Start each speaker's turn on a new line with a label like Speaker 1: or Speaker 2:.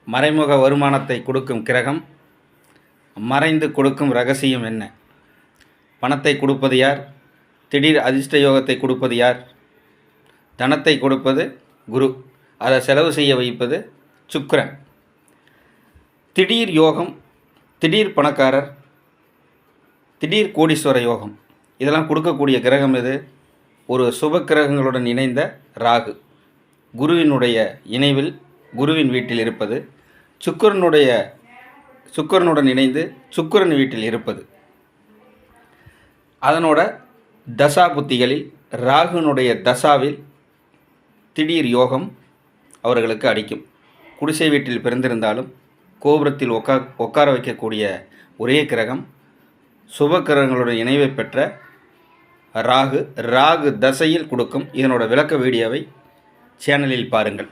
Speaker 1: மறைமுக வருமானத்தை கொடுக்கும் கிரகம், மறைந்து கொடுக்கும் ரகசியம் என்ன? பணத்தை கொடுப்பது யார்? திடீர் அதிர்ஷ்ட யோகத்தை கொடுப்பது யார்? தனத்தை கொடுப்பது குரு, அதை செலவு செய்ய வைப்பது சுக்கிரன். திடீர் யோகம், திடீர் பணக்காரர், திடீர் கோடீஸ்வர யோகம் இதெல்லாம் கொடுக்கக்கூடிய கிரகம் எது? ஒரு சுப கிரகங்களுடன் இணைந்த ராகு, குருவினுடைய இணைவில் குருவின் வீட்டில் இருப்பது, சுக்கிரனுடன் இணைந்து சுக்கிரன் வீட்டில் இருப்பது. அதனோட தசா புத்திகளில் ராகுனுடைய தசாவில் திடீர் யோகம் அவர்களுக்கு அடிக்கும். குடிசை வீட்டில் பிறந்திருந்தாலும் கோபுரத்தில் உட்கார வைக்கக்கூடிய ஒரே கிரகம் சுப கிரகங்களுடன் இணைவை பெற்ற ராகு தசையில் கொடுக்கும். இதனோட விளக்க வீடியோவை சேனலில் பாருங்கள்.